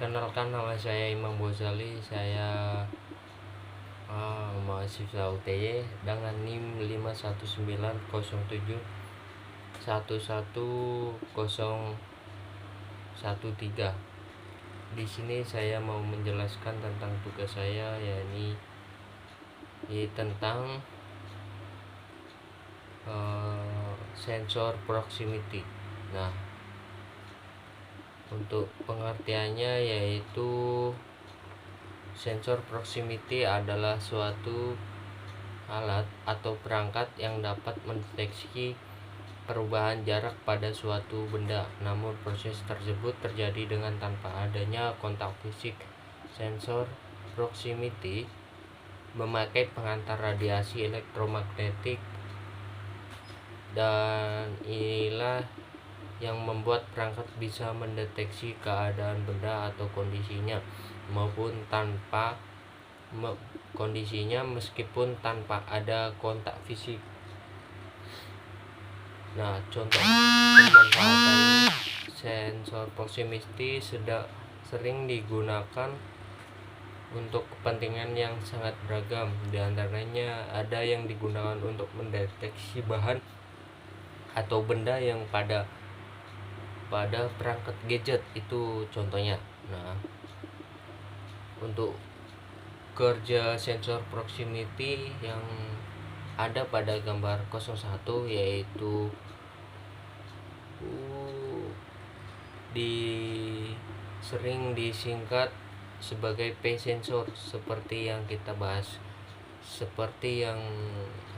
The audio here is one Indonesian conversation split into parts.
Perkenalkan, nama saya Imam Bozali. Saya mahasiswa UTY dengan NIM 51907111013. Di sini saya mau menjelaskan tentang tugas saya, yakni tentang sensor proximity. Nah, untuk pengertiannya yaitu sensor proximity adalah suatu alat atau perangkat yang dapat mendeteksi perubahan jarak pada suatu benda, namun proses tersebut terjadi dengan tanpa adanya kontak fisik. Sensor proximity memakai pengantar radiasi elektromagnetik, dan inilah yang membuat perangkat bisa mendeteksi keadaan benda atau kondisinya meskipun tanpa ada kontak fisik. Nah, contoh pemanfaatan sensor proximity sering digunakan untuk kepentingan yang sangat beragam. Di antaranya ada yang digunakan untuk mendeteksi bahan atau benda yang pada perangkat gadget, itu contohnya. Nah, untuk kerja sensor proximity yang ada pada gambar 01 yaitu sering disingkat sebagai P sensor, seperti yang kita bahas, seperti yang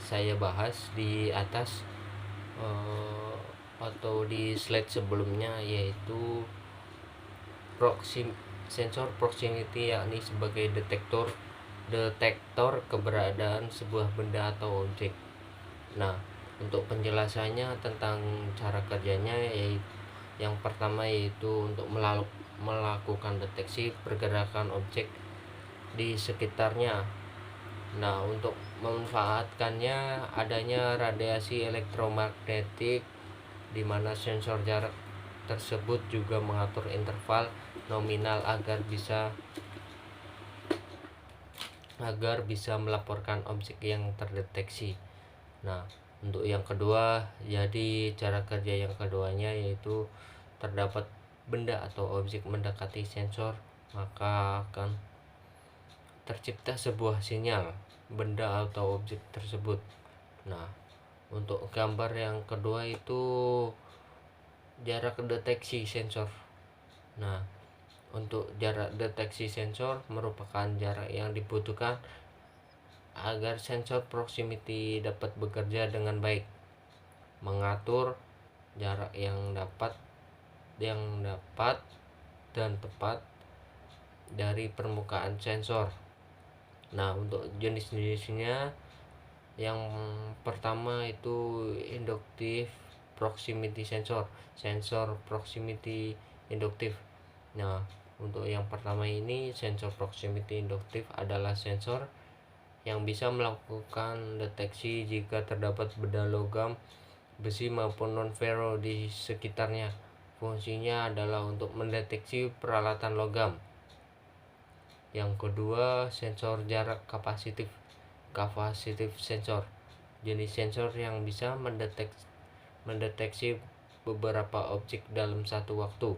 saya bahas di atas atau di slide sebelumnya, yaitu sensor proximity yakni sebagai detektor keberadaan sebuah benda atau objek. Nah, untuk penjelasannya tentang cara kerjanya, yaitu yang pertama yaitu untuk melakukan deteksi pergerakan objek di sekitarnya. Nah, untuk memanfaatkannya adanya radiasi elektromagnetik, di mana sensor jarak tersebut juga mengatur interval nominal agar bisa melaporkan objek yang terdeteksi. Nah, untuk yang kedua, jadi cara kerja yang keduanya yaitu terdapat benda atau objek mendekati sensor, maka akan tercipta sebuah sinyal benda atau objek tersebut. Nah, untuk gambar yang kedua itu jarak deteksi sensor. Nah, untuk jarak deteksi sensor merupakan jarak yang dibutuhkan agar sensor proximity dapat bekerja dengan baik, mengatur jarak yang dapat dan tepat dari permukaan sensor. Nah, untuk jenis-jenisnya, yang pertama itu induktif proximity sensor proximity induktif. Nah, untuk yang pertama ini, sensor proximity induktif adalah sensor yang bisa melakukan deteksi jika terdapat benda logam, besi maupun non-ferro di sekitarnya. Fungsinya adalah untuk mendeteksi peralatan logam. Yang kedua, sensor jarak kapasitif sensor, jenis sensor yang bisa mendeteksi beberapa objek dalam satu waktu.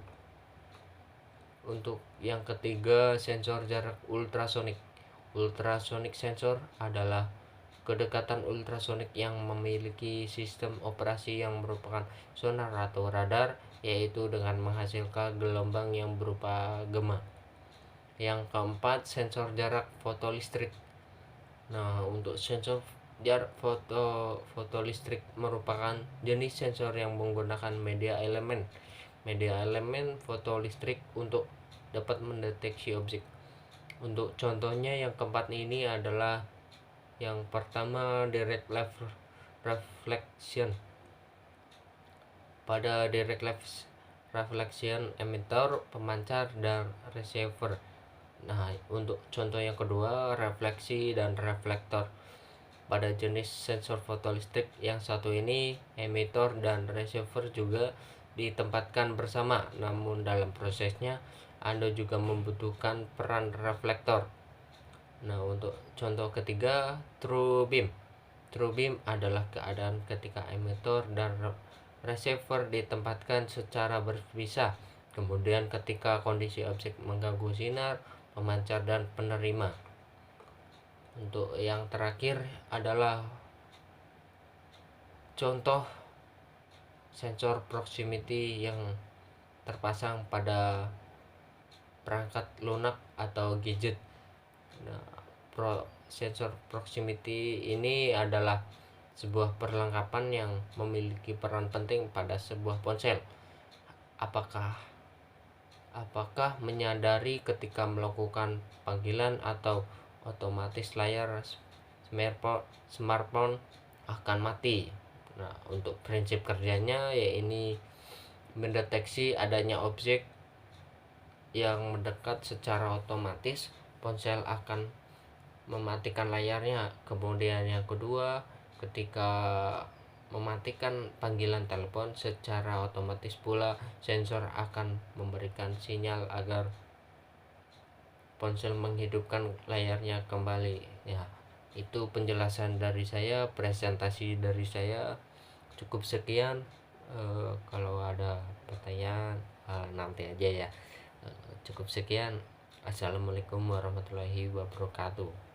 Untuk yang ketiga, sensor jarak ultrasonik sensor adalah kedekatan ultrasonik yang memiliki sistem operasi yang merupakan sonar atau radar, yaitu dengan menghasilkan gelombang yang berupa gema. Yang keempat, sensor jarak fotolistrik. Nah, untuk sensor jarak fotolistrik merupakan jenis sensor yang menggunakan media elemen fotolistrik untuk dapat mendeteksi objek. Untuk contohnya yang keempat ini adalah yang pertama, direct reflection. Pada direct reflection, emitter, pemancar, dan receiver. Nah, untuk contoh yang kedua, refleksi dan reflektor. Pada jenis sensor fotolistrik yang satu ini, emitter dan receiver juga ditempatkan bersama, namun dalam prosesnya Anda juga membutuhkan peran reflektor. Nah, untuk contoh ketiga, true beam. True beam adalah keadaan ketika emitter dan receiver ditempatkan secara berpisah. Kemudian ketika kondisi objek mengganggu sinar, pemancar dan penerima. Untuk yang terakhir adalah contoh sensor proximity yang terpasang pada perangkat lunak atau gadget. Nah, sensor proximity ini adalah sebuah perlengkapan yang memiliki peran penting pada sebuah ponsel. Apakah menyadari ketika melakukan panggilan atau otomatis layar smartphone akan mati. Nah, untuk prinsip kerjanya yaitu mendeteksi adanya objek yang mendekat secara otomatis, ponsel akan mematikan layarnya. Kemudian yang kedua, ketika mematikan panggilan telepon secara otomatis pula sensor akan memberikan sinyal agar ponsel menghidupkan layarnya kembali. Ya, itu penjelasan dari saya, presentasi dari saya. Cukup sekian. Kalau ada pertanyaan nanti aja ya. Cukup sekian. Assalamualaikum warahmatullahi wabarakatuh.